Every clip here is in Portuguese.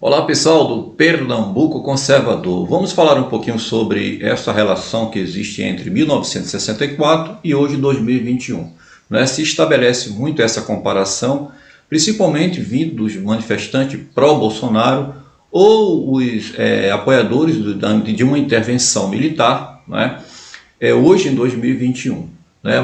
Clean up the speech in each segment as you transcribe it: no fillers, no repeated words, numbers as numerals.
Olá pessoal do Pernambuco Conservador, vamos falar um pouquinho sobre essa relação que existe entre 1964 e hoje 2021. Se estabelece muito essa comparação, principalmente vindo dos manifestantes pró-Bolsonaro ou os apoiadores de uma intervenção militar, hoje em 2021.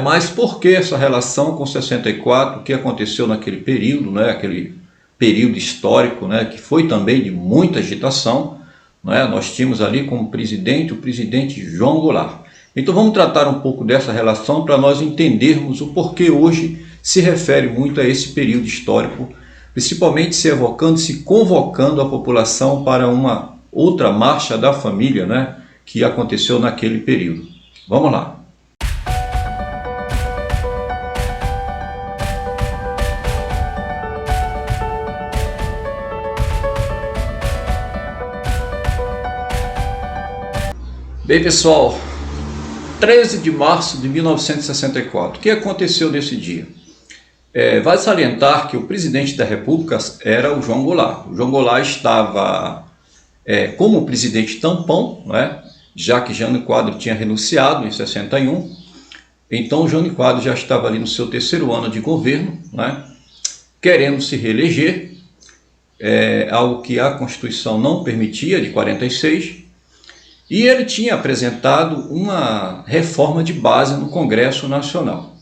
Mas por que essa relação com 64, o que aconteceu naquele período, aquele período histórico, que foi também de muita agitação, nós tínhamos ali como presidente o presidente João Goulart. Então vamos tratar um pouco dessa relação para nós entendermos o porquê hoje se refere muito a esse período histórico, principalmente se evocando, se convocando a população para uma outra marcha da família, que aconteceu naquele período. Vamos lá. Bem pessoal, 13 de março de 1964, o que aconteceu nesse dia? Vale salientar que o presidente da República era o João Goulart. O João Goulart estava como presidente tampão, já que Jânio Quadros tinha renunciado em 61, então Jânio Quadros já estava ali no seu terceiro ano de governo, querendo se reeleger, algo que a Constituição não permitia, de 46, e ele tinha apresentado uma reforma de base no Congresso Nacional.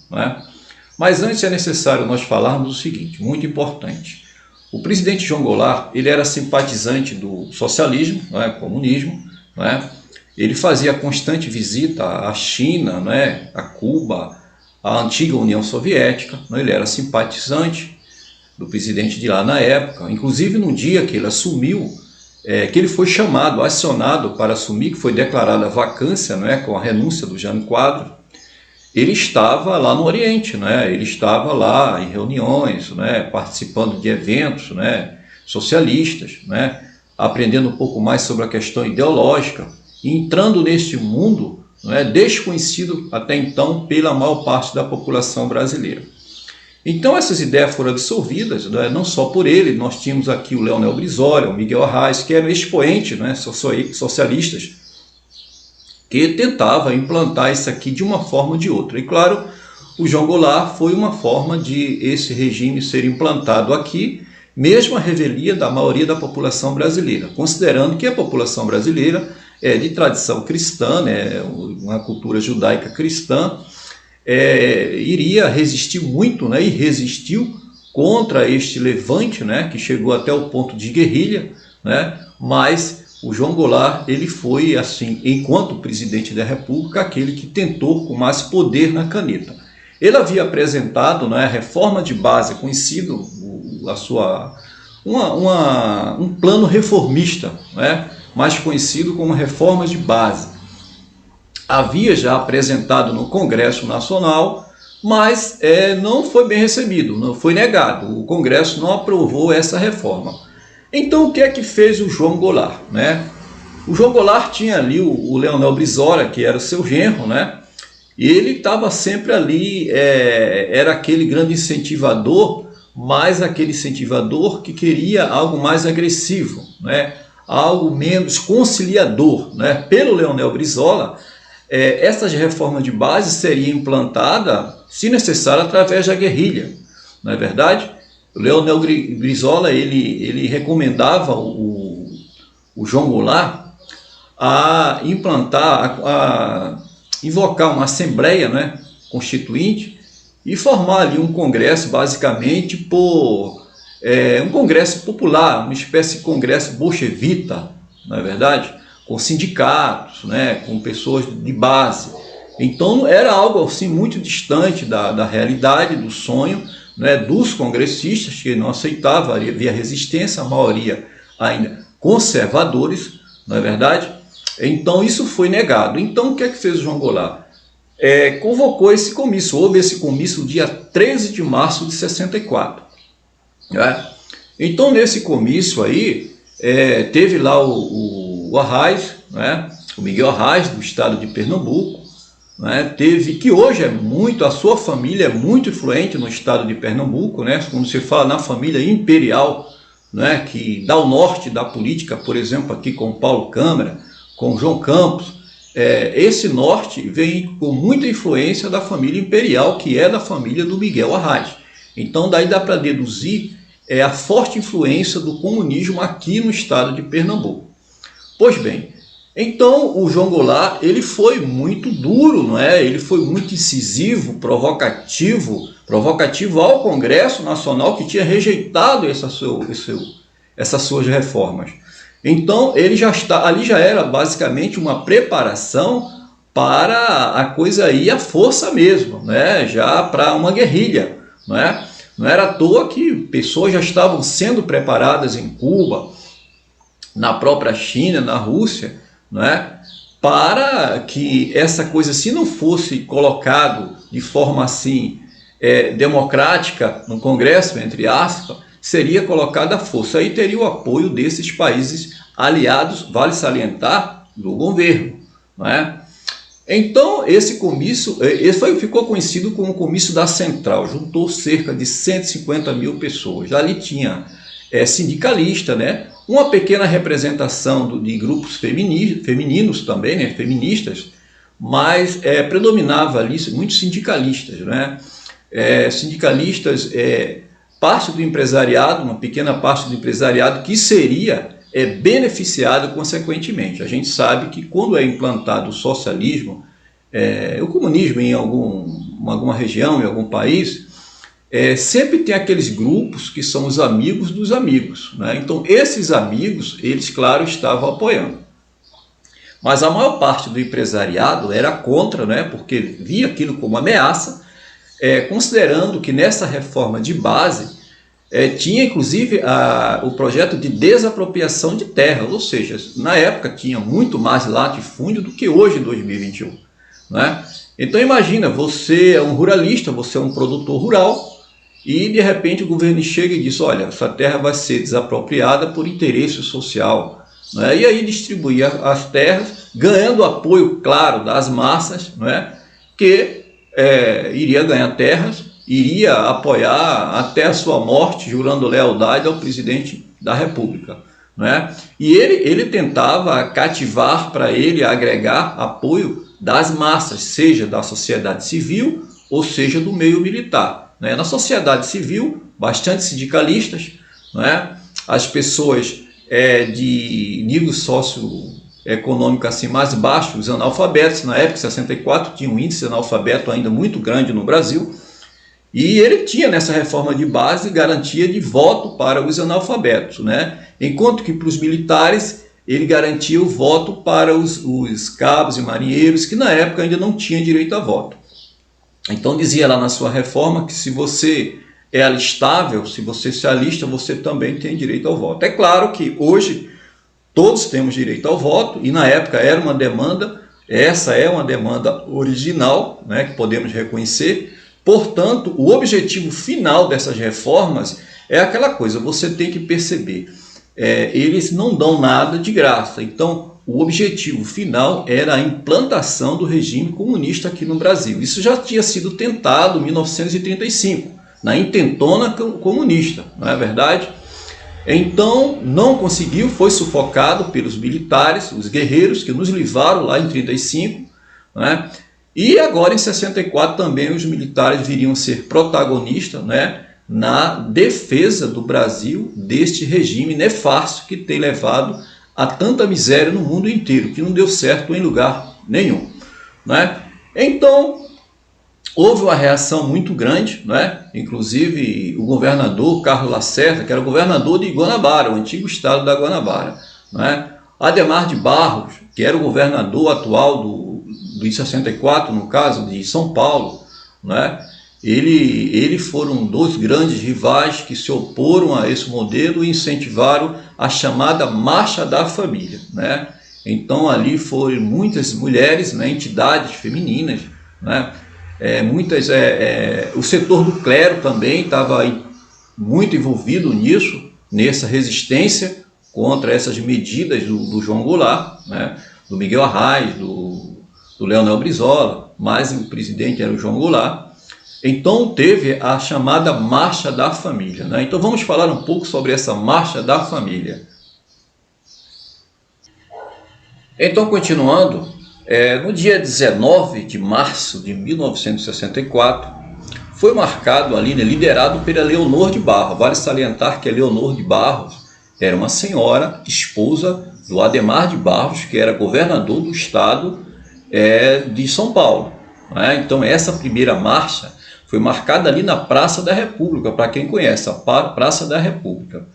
Mas antes é necessário nós falarmos o seguinte, muito importante. O presidente João Goulart, ele era simpatizante do socialismo, comunismo, ele fazia constante visita à China, a Cuba, à antiga União Soviética, ele era simpatizante do presidente de lá na época, inclusive no dia que ele assumiu, que ele foi chamado, acionado para assumir, que foi declarada a vacância, com a renúncia do Jânio Quadros, ele estava lá no Oriente, ele estava lá em reuniões, participando de eventos socialistas, aprendendo um pouco mais sobre a questão ideológica, e entrando neste mundo desconhecido até então pela maior parte da população brasileira. Então essas ideias foram absorvidas, não só por ele, nós tínhamos aqui o Leonel Brizola, o Miguel Arraes, que eram expoentes socialistas, que tentavam implantar isso aqui de uma forma ou de outra. E claro, o João Goulart foi uma forma de esse regime ser implantado aqui, mesmo à revelia da maioria da população brasileira, considerando que a população brasileira é de tradição cristã, uma cultura judaica cristã, iria resistir muito, e resistiu contra este levante, que chegou até o ponto de guerrilha, mas o João Goulart, ele foi, assim, enquanto presidente da República, aquele que tentou com mais poder na caneta. Ele havia apresentado a reforma de base, conhecido um plano reformista, mais conhecido como reforma de base. Havia já apresentado no Congresso Nacional, mas não foi bem recebido, não foi negado. O Congresso não aprovou essa reforma. Então o que é que fez o João Goulart? O João Goulart tinha ali o Leonel Brizola, que era o seu genro, e ele estava sempre ali, era aquele grande incentivador, mas aquele incentivador que queria algo mais agressivo, algo menos conciliador. Pelo Leonel Brizola, essas reformas de base seriam implantadas, se necessário, através da guerrilha, não é verdade? O Leonel Brizola, ele recomendava o João Goulart a implantar, a invocar uma assembleia constituinte e formar ali um congresso, basicamente, um congresso popular, uma espécie de congresso bolchevita, não é verdade? Com sindicatos, com pessoas de base. Então era algo assim muito distante da realidade, do sonho, dos congressistas, que não aceitavam, havia resistência, a maioria ainda conservadores, não é verdade? Então isso foi negado. Então o que é que fez o João Goulart? Convocou esse comício, houve esse comício no dia 13 de março de 64. Então nesse comício aí, teve lá o Arraes, o Miguel Arraes, do estado de Pernambuco, teve, que hoje a sua família é muito influente no estado de Pernambuco, quando se fala na família imperial, né, que dá o norte da política, por exemplo, aqui com Paulo Câmara, com João Campos, esse norte vem com muita influência da família imperial, que é da família do Miguel Arraes. Então daí dá para deduzir a forte influência do comunismo aqui no estado de Pernambuco. Pois bem, então o João Goulart ele foi muito duro, não é? Ele foi muito incisivo, provocativo ao Congresso Nacional, que tinha rejeitado essas suas reformas. Então ali já era basicamente uma preparação para a coisa ir à força mesmo, né? Já para uma guerrilha, não é? Não era à toa que pessoas já estavam sendo preparadas em Cuba, na própria China, na Rússia, não é? Para que essa coisa, se não fosse colocado de forma assim democrática no Congresso, entre aspas, seria colocada à força. Aí teria o apoio desses países aliados, vale salientar, do governo, não é? Então, esse comício ficou conhecido como o Comício da Central, juntou cerca de 150 mil pessoas. Ali tinha sindicalista, né? Uma pequena representação de grupos femininos também, né? Feministas, mas predominava ali muitos sindicalistas, né? Sindicalistas, parte do empresariado, uma pequena parte do empresariado que seria beneficiado consequentemente. A gente sabe que quando é implantado o socialismo, o comunismo em alguma região, em algum país, sempre tem aqueles grupos que são os amigos dos amigos, né? Então esses amigos, eles claro, estavam apoiando. Mas a maior parte do empresariado era contra, né? Porque via aquilo como ameaça, considerando que nessa reforma de base, tinha inclusive o projeto de desapropriação de terra, ou seja, na época tinha muito mais latifúndio do que hoje em 2021. Né? Então imagina, você é um ruralista, você é um produtor rural e de repente o governo chega e diz, olha, essa terra vai ser desapropriada por interesse social. Né? E aí distribuir as terras, ganhando apoio, claro, das massas, né? Que iria ganhar terras, iria apoiar até a sua morte, jurando lealdade ao presidente da República. Né? E ele tentava cativar para ele, agregar apoio das massas, seja da sociedade civil ou seja do meio militar. Né? Na sociedade civil, bastante sindicalistas, né? As pessoas de nível socioeconômico assim, mais baixo, os analfabetos, na época, em 64, tinha um índice de analfabeto ainda muito grande no Brasil, e ele tinha nessa reforma de base garantia de voto para os analfabetos, né? Enquanto que para os militares ele garantia o voto para os cabos e marinheiros, que na época ainda não tinham direito a voto. Então dizia lá na sua reforma que se você é alistável, se você se alista, você também tem direito ao voto. É claro que hoje todos temos direito ao voto, e na época era uma demanda, essa é uma demanda original, né, que podemos reconhecer. Portanto, o objetivo final dessas reformas é aquela coisa, você tem que perceber, eles não dão nada de graça. Então, o objetivo final era a implantação do regime comunista aqui no Brasil. Isso já tinha sido tentado em 1935, na intentona comunista, não é verdade? Então, não conseguiu, foi sufocado pelos militares, os guerreiros que nos livraram lá em 35, né? E agora em 64 também os militares viriam ser protagonistas, né, na defesa do Brasil deste regime nefasto que tem levado a tanta miséria no mundo inteiro, que não deu certo em lugar nenhum. Né? Então, houve uma reação muito grande, né? Inclusive o governador Carlos Lacerda, que era o governador de Guanabara, o antigo estado da Guanabara, né? Ademar de Barros, que era o governador atual do 64, no caso, de São Paulo, né? Eles foram dois grandes rivais que se oporam a esse modelo e incentivaram a chamada Marcha da Família. Né? Então ali foram muitas mulheres, né, entidades femininas, né? O setor do clero também estava muito envolvido nisso, nessa resistência contra essas medidas do João Goulart, né? Do Miguel Arraes, do Leonel Brizola, mas o presidente era o João Goulart. Então teve a chamada Marcha da Família, né? Então vamos falar um pouco sobre essa Marcha da Família. Então, continuando, no dia 19 de março de 1964, foi marcado ali, né, liderado pela Leonor de Barros. Vale salientar que a Leonor de Barros era uma senhora, esposa do Adhemar de Barros, que era governador do estado de São Paulo, né? Então essa primeira marcha foi marcada ali na Praça da República, para quem conhece, a Praça da República.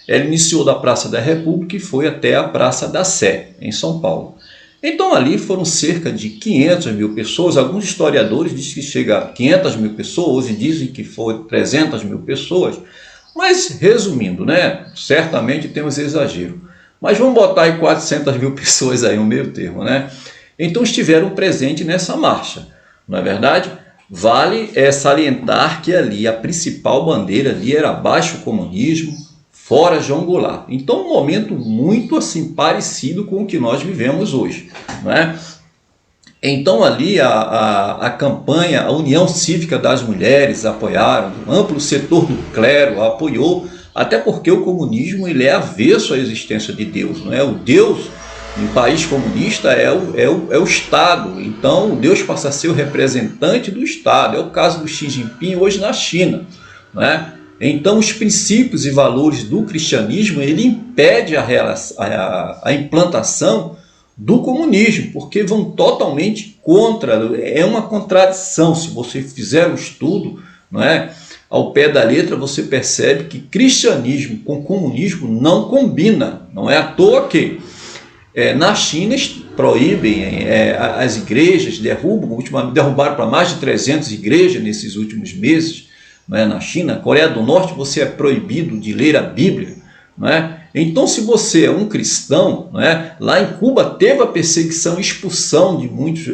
Ela iniciou da Praça da República e foi até a Praça da Sé, em São Paulo. Então ali foram cerca de 500 mil pessoas, alguns historiadores dizem que chega a 500 mil pessoas, e dizem que foi 300 mil pessoas, mas resumindo, né, certamente temos exagero. Mas vamos botar aí 400 mil pessoas aí no meio termo, né? Então estiveram presentes nessa marcha, não é verdade? Vale salientar que ali a principal bandeira ali era baixo comunismo, fora João Goulart. Então um momento muito assim parecido com o que nós vivemos hoje, não é? Então ali a campanha, a União Cívica das Mulheres apoiaram, um amplo setor do clero apoiou, até porque o comunismo ele é avesso à existência de Deus, não é? O Deus em país comunista é o Estado, então o Deus passa a ser o representante do Estado, é o caso do Xi Jinping hoje na China, não é? Então os princípios e valores do cristianismo ele impede a implantação do comunismo, porque vão totalmente contra, é uma contradição. Se você fizer um estudo, não é, ao pé da letra, você percebe que cristianismo com comunismo não combina. Não é à toa que na China proíbem as igrejas, derrubaram para mais de 300 igrejas nesses últimos meses, não é? Na China, Coreia do Norte, você é proibido de ler a Bíblia, não é? Então, se você é um cristão, não é? Lá em Cuba teve a perseguição e expulsão de muitos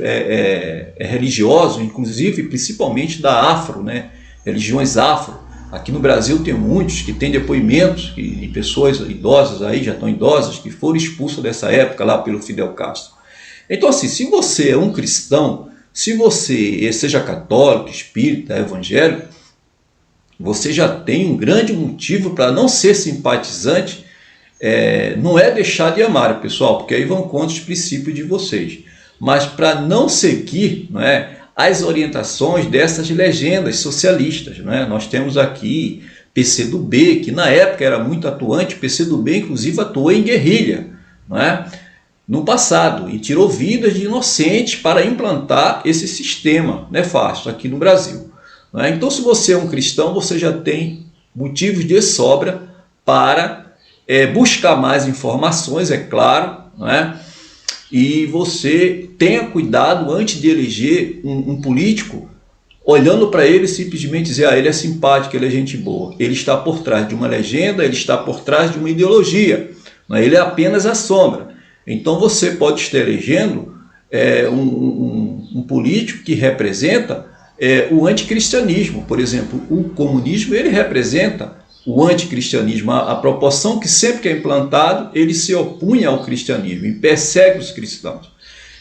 religiosos, inclusive, principalmente da afro, né? Religiões afro. Aqui no Brasil tem muitos que têm depoimentos de pessoas idosas, aí já estão idosas, que foram expulsas dessa época lá pelo Fidel Castro. Então, assim, se você é um cristão, se você seja católico, espírita, evangélico, você já tem um grande motivo para não ser simpatizante. Não é deixar de amar, pessoal, porque aí vão contra os princípios de vocês, mas para não seguir, não é, as orientações dessas legendas socialistas, não é? Nós temos aqui PCdoB, que na época era muito atuante. PCdoB inclusive atuou em guerrilha, não é, no passado, e tirou vidas de inocentes para implantar esse sistema nefasto aqui no Brasil, não é? Então, se você é um cristão, você já tem motivos de sobra para buscar mais informações, é claro, não é? E você tenha cuidado antes de eleger um político, olhando para ele simplesmente dizer, ele é simpático, ele é gente boa. Ele está por trás de uma legenda, ele está por trás de uma ideologia, não é? Ele é apenas a sombra. Então você pode estar elegendo um político que representa o anticristianismo. Por exemplo, o comunismo ele representa o anticristianismo, a proporção que sempre que é implantado, ele se opunha ao cristianismo e persegue os cristãos.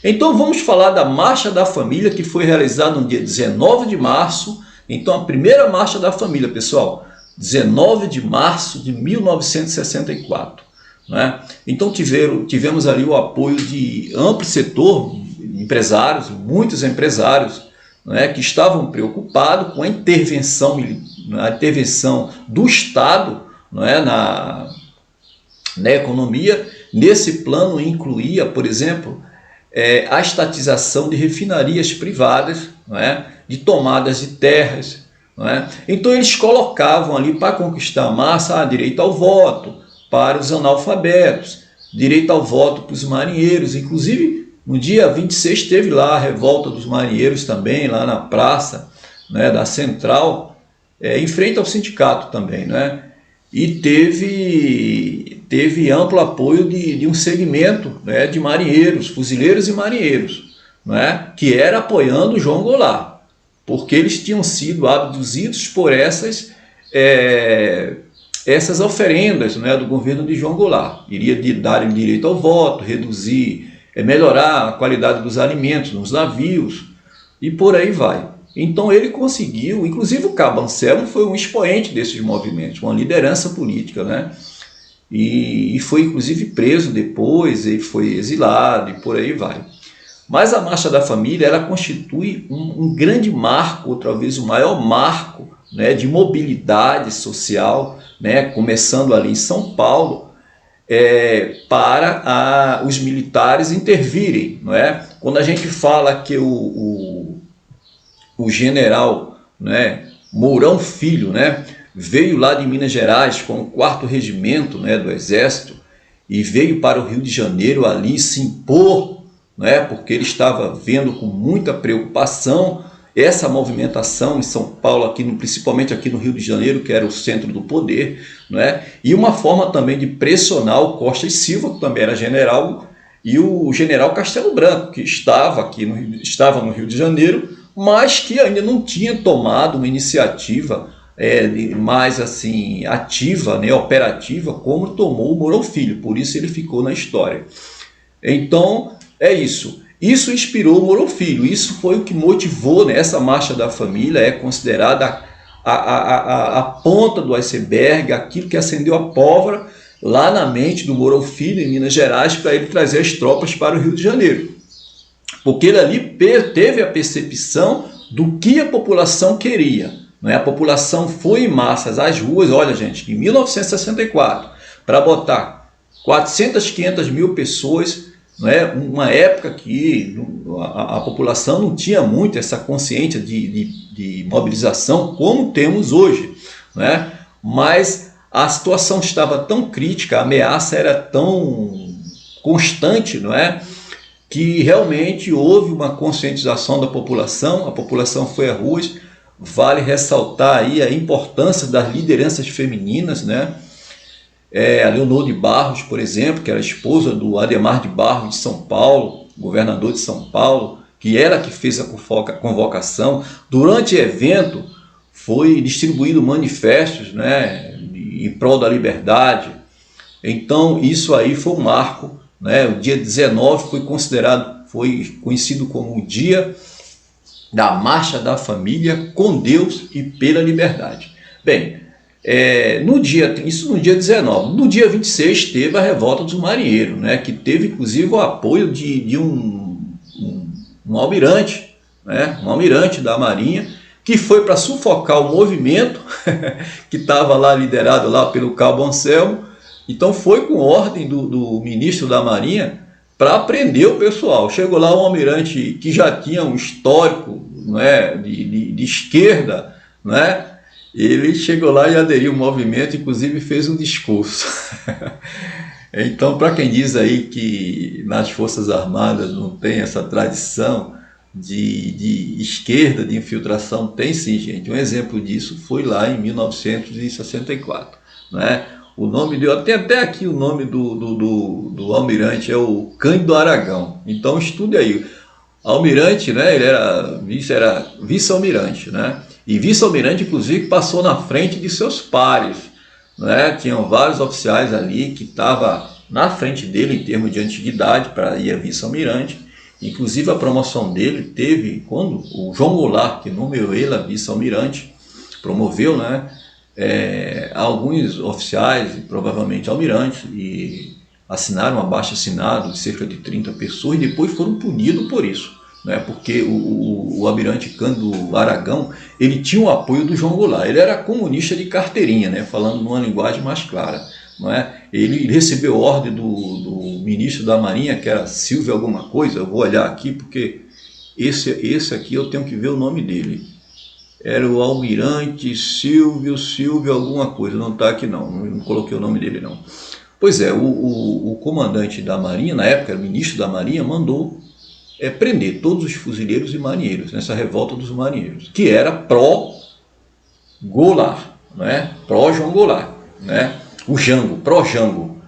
Então vamos falar da Marcha da Família, que foi realizada no dia 19 de março. Então a primeira Marcha da Família, pessoal, 19 de março de 1964. Não é? Então tivemos ali o apoio de amplo setor, empresários, muitos empresários, não é, que estavam preocupados com a intervenção do Estado, não é, na economia. Nesse plano incluía, por exemplo, a estatização de refinarias privadas, não é, de tomadas de terras. Não é? Então eles colocavam ali para conquistar a massa direito ao voto para os analfabetos, direito ao voto para os marinheiros. Inclusive, no dia 26 teve lá a revolta dos marinheiros também, lá na praça, né, da Central, em frente ao sindicato também, né? E teve amplo apoio de um segmento, né, de marinheiros, fuzileiros e marinheiros, né, que era apoiando o João Goulart, porque eles tinham sido abduzidos por essas oferendas, né, do governo de João Goulart. Iria dar direito ao voto, reduzir, melhorar a qualidade dos alimentos nos navios e por aí vai. Então ele conseguiu, inclusive o Cabo Anselmo foi um expoente desses movimentos, uma liderança política, né? E foi inclusive preso depois, ele foi exilado e por aí vai. Mas a Marcha da Família, ela constitui um grande marco, ou talvez o maior marco, né, de mobilidade social, né, começando ali em São Paulo, para os militares intervirem. Não é? Quando a gente fala que o general, né, Mourão Filho, né, veio lá de Minas Gerais com o 4º Regimento, né, do Exército, e veio para o Rio de Janeiro ali se impor, né, porque ele estava vendo com muita preocupação essa movimentação em São Paulo, principalmente aqui no Rio de Janeiro, que era o centro do poder, né, e uma forma também de pressionar o Costa e Silva, que também era general, e o general Castelo Branco, que estava no Rio de Janeiro, mas que ainda não tinha tomado uma iniciativa mais assim ativa, né, operativa, como tomou o Mourão Filho. Por isso ele ficou na história. Então é isso. Isso inspirou o Mourão Filho. Isso foi o que motivou, né, essa Marcha da Família. É considerada a ponta do iceberg, aquilo que acendeu a pólvora lá na mente do Mourão Filho em Minas Gerais, para ele trazer as tropas para o Rio de Janeiro. Porque ele ali teve a percepção do que a população queria. Não é? A população foi em massas às ruas, olha gente, em 1964, para botar 400, 500 mil pessoas, não é? Uma época que a população não tinha muito essa consciência de mobilização como temos hoje. Não é? Mas a situação estava tão crítica, a ameaça era tão constante, não é? Que realmente houve uma conscientização da população, a população foi às ruas. Vale ressaltar aí a importância das lideranças femininas, né? A Leonor de Barros, por exemplo, que era esposa do Adhemar de Barros de São Paulo, governador de São Paulo, que ela que fez a convocação. Durante o evento foi distribuído manifestos, né, em prol da liberdade. Então isso aí foi um marco, né? O dia 19 foi conhecido como o dia da Marcha da Família com Deus e pela Liberdade. Bem, isso no dia 19. No dia 26 teve a Revolta dos Marinheiros, né, que teve inclusive o apoio de um almirante, né, um almirante da Marinha, que foi para sufocar o movimento que estava lá liderado lá pelo Cabo Anselmo. Então foi com ordem do ministro da Marinha para prender o pessoal. Chegou lá um almirante que já tinha um histórico, não é, de esquerda, não é? Ele chegou lá e aderiu ao movimento, inclusive fez um discurso. Então, para quem diz aí que nas Forças Armadas não tem essa tradição de esquerda, de infiltração, tem sim, gente. Um exemplo disso foi lá em 1964, não é? O nome tem até aqui o nome do almirante, é o Cândido Aragão. Então estude aí. Almirante, né, ele era vice-almirante, né? E vice-almirante, inclusive, passou na frente de seus pares, né? Tinham vários oficiais ali que estavam na frente dele em termos de antiguidade para ir a vice-almirante. Inclusive a promoção dele teve quando o João Goulart, que nomeou ele a vice-almirante, promoveu, né, alguns oficiais e provavelmente almirantes, e assinaram um abaixo-assinado de cerca de 30 pessoas e depois foram punidos por isso, né, porque o almirante Cândido Aragão, ele tinha o apoio do João Goulart. Ele era comunista de carteirinha, né, falando numa linguagem mais clara, não é? Ele recebeu ordem do ministro da Marinha, que era Silvio alguma coisa. Eu vou olhar aqui porque esse aqui eu tenho que ver o nome dele. Era o almirante Silvio alguma coisa, não está aqui não coloquei o nome dele não. Pois é, o comandante da Marinha, na época, o ministro da Marinha, mandou prender todos os fuzileiros e marinheiros nessa revolta dos marinheiros, que era pró-Goulart, né? Pró-João Goulart, né? O Jango, pró-Jango.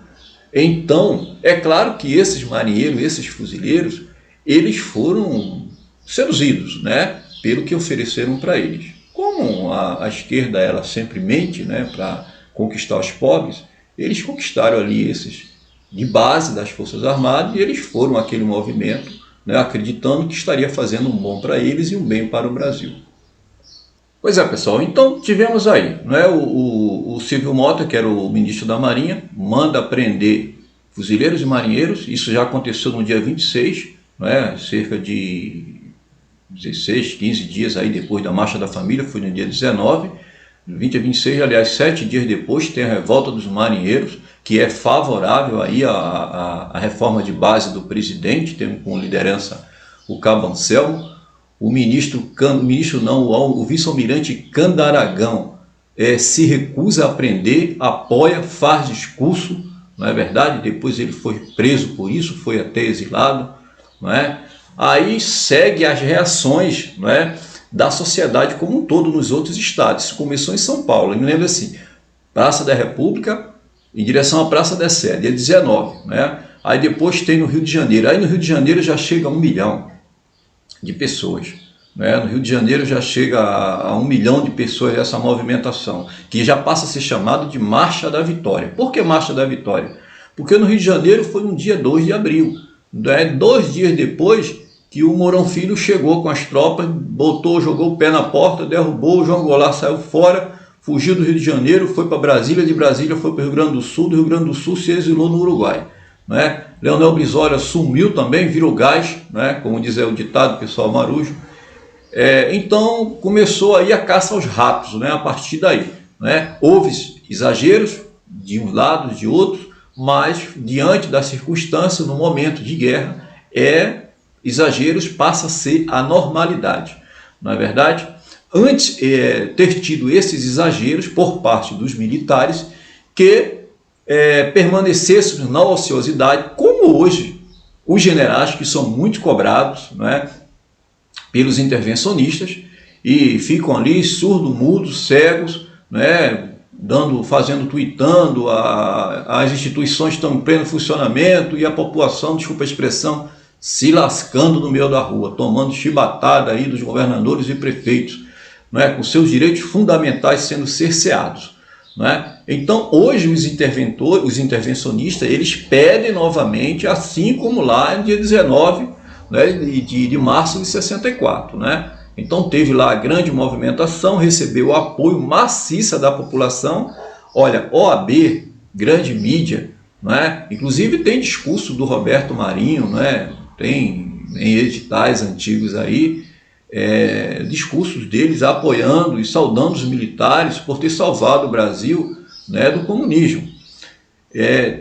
Então, é claro que esses marinheiros, esses fuzileiros, eles foram seduzidos, né, pelo que ofereceram para eles. Como a esquerda ela sempre mente, né, para conquistar os pobres, eles conquistaram ali esses de base das Forças Armadas e eles foram àquele movimento, né, acreditando que estaria fazendo um bom para eles e um bem para o Brasil. Pois é, pessoal, então tivemos aí, não é, o Silvio Mota, que era o ministro da Marinha, manda prender fuzileiros e marinheiros. Isso já aconteceu no dia 26, não é, cerca de 16, 15 dias aí depois da Marcha da Família, foi no dia 19, 20 a 26, aliás, 7 dias depois tem a revolta dos marinheiros, que é favorável aí à reforma de base do presidente, tendo com liderança o Cabo Anselmo. O o vice-almirante Candaragão se recusa a prender, apoia, faz discurso, não é verdade? Depois ele foi preso por isso, foi até exilado, não é? Aí segue as reações, não é, da sociedade como um todo nos outros estados. Isso começou em São Paulo, eu me lembro assim, Praça da República, em direção à Praça da Sé, dia 19, né? Aí depois tem no Rio de Janeiro, aí no Rio de Janeiro já chega a 1 milhão de pessoas, né? No Rio de Janeiro já chega a 1 milhão de pessoas essa movimentação, que já passa a ser chamado de Marcha da Vitória. Por que Marcha da Vitória? Porque no Rio de Janeiro foi no dia 2 de abril, né? 2 dias depois que o Mourão Filho chegou com as tropas, jogou o pé na porta, derrubou, o João Goulart saiu fora, fugiu do Rio de Janeiro, foi para Brasília, de Brasília foi para o Rio Grande do Sul, do Rio Grande do Sul se exilou no Uruguai, né? Leonel Brizola sumiu também, virou gás, né? Como diz o ditado pessoal marujo. Então começou aí a caça aos ratos, né? A partir daí, né? Houve exageros de um lado, de outro, mas diante da circunstância, no momento de guerra, exageros passa a ser a normalidade, não é verdade? Antes ter tido esses exageros por parte dos militares que permanecessem na ociosidade, como hoje os generais, que são muito cobrados, né, pelos intervencionistas e ficam ali surdo-mudos, cegos, né, tweetando, as instituições estão em pleno funcionamento e a população, desculpa a expressão, se lascando no meio da rua, tomando chibatada aí dos governadores e prefeitos, não é? Com seus direitos fundamentais sendo cerceados, não é? Então hoje os intervencionistas, eles pedem novamente, assim como lá no dia 19, né, de março de 64, né? Então teve lá a grande movimentação, recebeu o apoio maciça da população. Olha, OAB, grande mídia, não é? Inclusive tem discurso do Roberto Marinho, não é? Tem em editais antigos aí, discursos deles apoiando e saudando os militares por ter salvado o Brasil, né, do comunismo.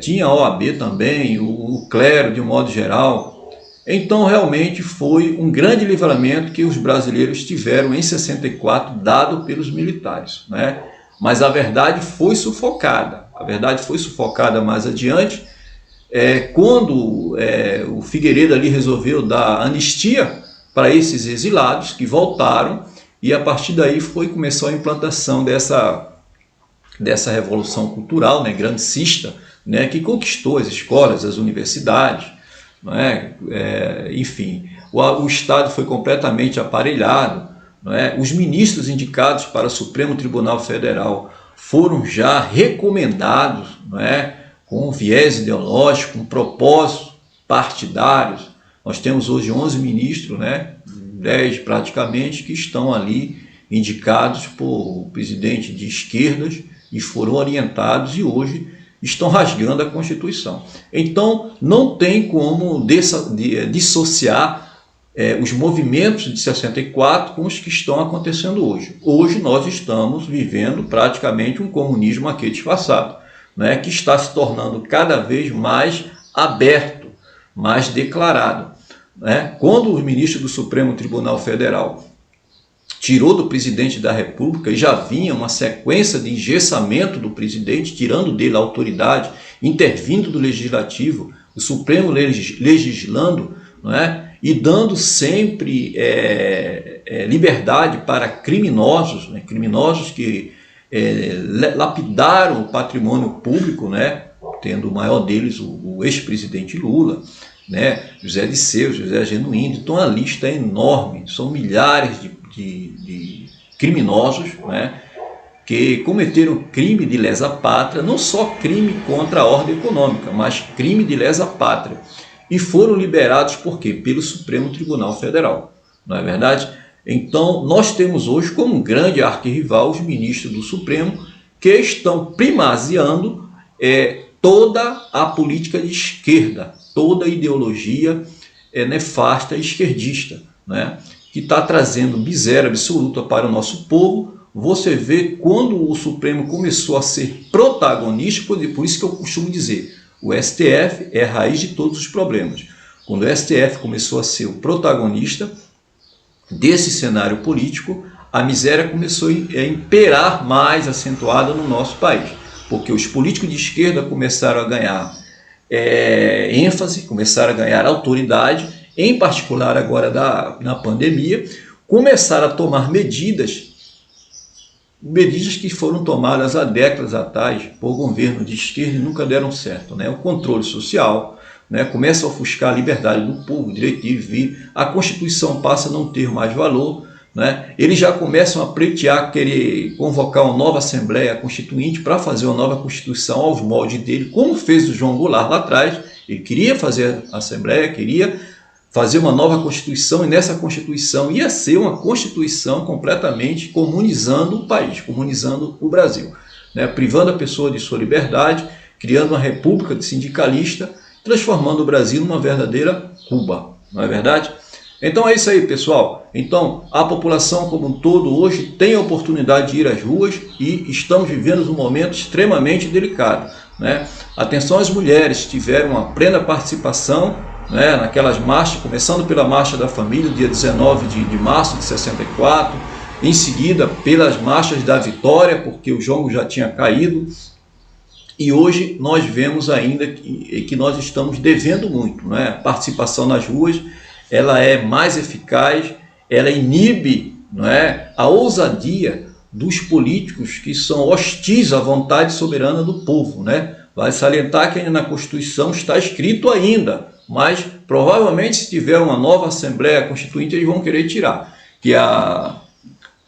Tinha a OAB também, o clero de um modo geral. Então realmente foi um grande livramento que os brasileiros tiveram em 64, dado pelos militares, né? Mas a verdade foi sufocada, mais adiante, quando o Figueiredo ali resolveu dar anistia para esses exilados que voltaram, e a partir daí começou a implantação dessa revolução cultural, né, grandicista, né, que conquistou as escolas, as universidades, não é? Enfim, o Estado foi completamente aparelhado, não é? Os ministros indicados para o Supremo Tribunal Federal foram já recomendados, não é? Com viés ideológico, com propósitos partidários. Nós temos hoje 11 ministros, né? 10 praticamente, que estão ali indicados por presidente de esquerdas e foram orientados e hoje estão rasgando a Constituição. Então não tem como dissociar os movimentos de 64 com os que estão acontecendo hoje. Hoje nós estamos vivendo praticamente um comunismo aqui disfarçado, né, que está se tornando cada vez mais aberto, mais declarado, né? Quando o ministro do Supremo Tribunal Federal tirou do presidente da República, e já vinha uma sequência de engessamento do presidente, tirando dele a autoridade, intervindo do Legislativo, o Supremo legislando, não é? E dando sempre liberdade para criminosos, né? Criminosos que lapidaram o patrimônio público, né? Tendo o maior deles o ex-presidente Lula, né? José Disseu, José Genuíno. Então a lista é enorme, são milhares de criminosos, né, que cometeram crime de lesa pátria, não só crime contra a ordem econômica, mas crime de lesa pátria, e foram liberados por quê? Pelo Supremo Tribunal Federal, não é verdade? Então, nós temos hoje como um grande arquirrival os ministros do Supremo que estão primazia,ndo toda a política de esquerda, toda a ideologia nefasta esquerdista, né? Que está trazendo miséria absoluta para o nosso povo. Você vê quando o Supremo começou a ser protagonista, por isso que eu costumo dizer, o STF é a raiz de todos os problemas. Quando o STF começou a ser o protagonista desse cenário político, a miséria começou a imperar mais acentuada no nosso país, porque os políticos de esquerda começaram a ganhar ênfase, começaram a ganhar autoridade, em particular agora na pandemia, começaram a tomar medidas que foram tomadas há décadas atrás por governo de esquerda e nunca deram certo, né? O controle social, né? Começa a ofuscar a liberdade do povo, o direito de viver, a Constituição passa a não ter mais valor, né? Eles já começam a pleitear, querer convocar uma nova Assembleia Constituinte para fazer uma nova Constituição aos moldes dele, como fez o João Goulart lá atrás. Ele queria fazer a Assembleia, queria fazer uma nova Constituição, e nessa Constituição ia ser uma Constituição completamente comunizando o país, comunizando o Brasil, né? Privando a pessoa de sua liberdade, criando uma república de sindicalista, transformando o Brasil numa verdadeira Cuba, não é verdade? Então é isso aí, pessoal. Então a população como um todo hoje tem a oportunidade de ir às ruas e estamos vivendo um momento extremamente delicado, né? Atenção às mulheres que tiveram uma plena participação, né, naquelas marchas, começando pela Marcha da Família, dia 19 de março de 64, em seguida pelas marchas da Vitória, porque o jongo já tinha caído, e hoje nós vemos ainda que nós estamos devendo muito, né? A participação nas ruas, ela é mais eficaz, ela inibe, não é, a ousadia dos políticos que são hostis à vontade soberana do povo, né? Vai salientar que ainda na Constituição está escrito ainda, mas provavelmente se tiver uma nova Assembleia Constituinte eles vão querer tirar, que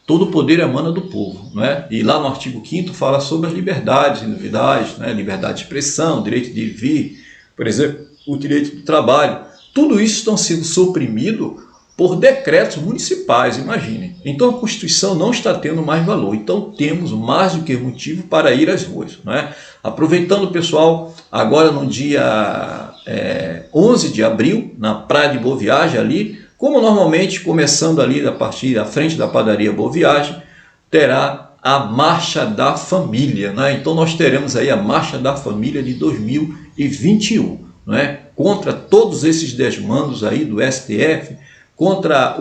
todo o poder emana do povo, né? E lá no artigo 5º fala sobre as liberdades individuais, né? Liberdade de expressão, direito de vir, por exemplo, o direito do trabalho. Tudo isso está sendo suprimido por decretos municipais, imaginem. Então a Constituição não está tendo mais valor. Então temos mais do que motivo para ir às ruas, né? Aproveitando, pessoal, agora no dia 11 de abril, na Praia de Boa Viagem ali, como normalmente, começando ali a partir da frente da padaria Boa Viagem, terá a Marcha da Família, né? Então nós teremos aí a Marcha da Família de 2021, né? Contra todos esses desmandos aí do STF, contra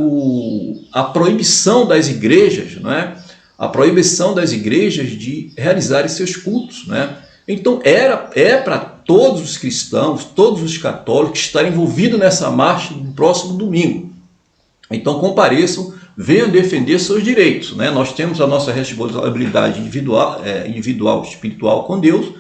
a proibição das igrejas, né? A proibição das igrejas de realizarem seus cultos, né? Então é para todos os cristãos, todos os católicos estarem envolvidos nessa marcha no próximo domingo. Então compareçam, venham defender seus direitos, né? Nós temos a nossa responsabilidade individual, espiritual com Deus,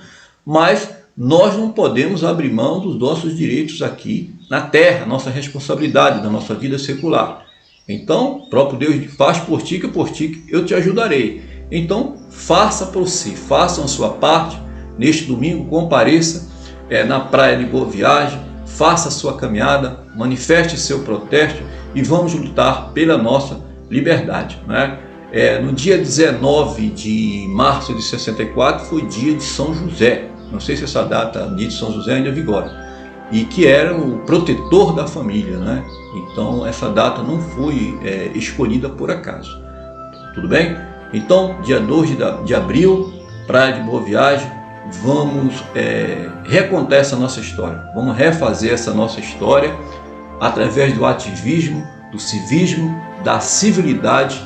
mas nós não podemos abrir mão dos nossos direitos aqui na terra, nossa responsabilidade da nossa vida secular. Então, o próprio Deus faz por ti que eu te ajudarei. Então, faça por si, façam a sua parte. Neste domingo, compareça na Praia de Boa Viagem, faça a sua caminhada, manifeste seu protesto e vamos lutar pela nossa liberdade, né? No dia 19 de março de 64 foi dia de São José. Não sei se essa data, dia de São José, ainda vigora. E que era o protetor da família, né? Então essa data não foi escolhida por acaso. Tudo bem? Então, dia 2 de abril, Praia de Boa Viagem, vamos recontar essa nossa história. Vamos refazer essa nossa história através do ativismo, do civismo, da civilidade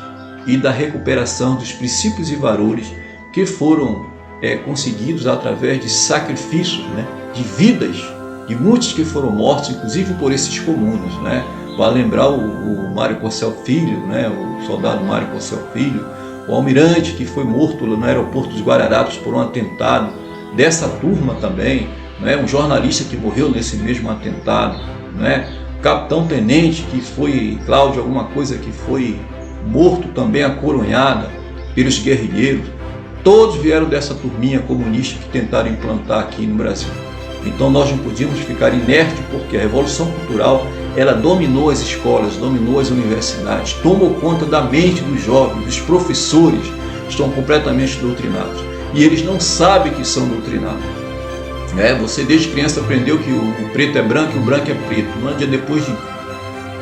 e da recuperação dos princípios e valores que foram conseguidos através de sacrifícios, né? De vidas de muitos que foram mortos, inclusive por esses comunos, né? Vale lembrar o Mário Cossel Filho, né? O soldado Mário Cossel Filho, o almirante que foi morto no aeroporto dos Guararapes por um atentado dessa turma também, né? Um jornalista que morreu nesse mesmo atentado, né? O capitão-tenente que foi, Cláudio alguma coisa, que foi morto também acoronhada pelos guerrilheiros. Todos vieram dessa turminha comunista que tentaram implantar aqui no Brasil. Então nós não podíamos ficar inertes, porque a Revolução Cultural ela dominou as escolas, dominou as universidades, tomou conta da mente dos jovens, dos professores estão completamente doutrinados. E eles não sabem que são doutrinados. Você desde criança aprendeu que o preto é branco e o branco é preto. Um dia depois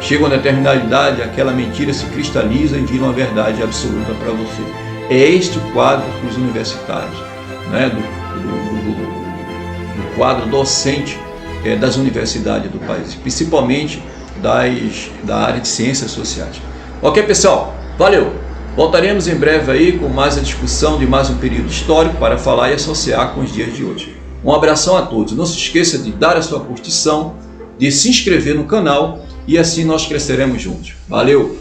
chega uma determinada idade, aquela mentira se cristaliza e vira uma verdade absoluta para você. É este o quadro dos universitários, do quadro docente das universidades do país, principalmente da área de ciências sociais. Ok, pessoal? Valeu! Voltaremos em breve aí com mais a discussão de mais um período histórico para falar e associar com os dias de hoje. Um abração a todos. Não se esqueça de dar a sua curtição, de se inscrever no canal e assim nós cresceremos juntos. Valeu!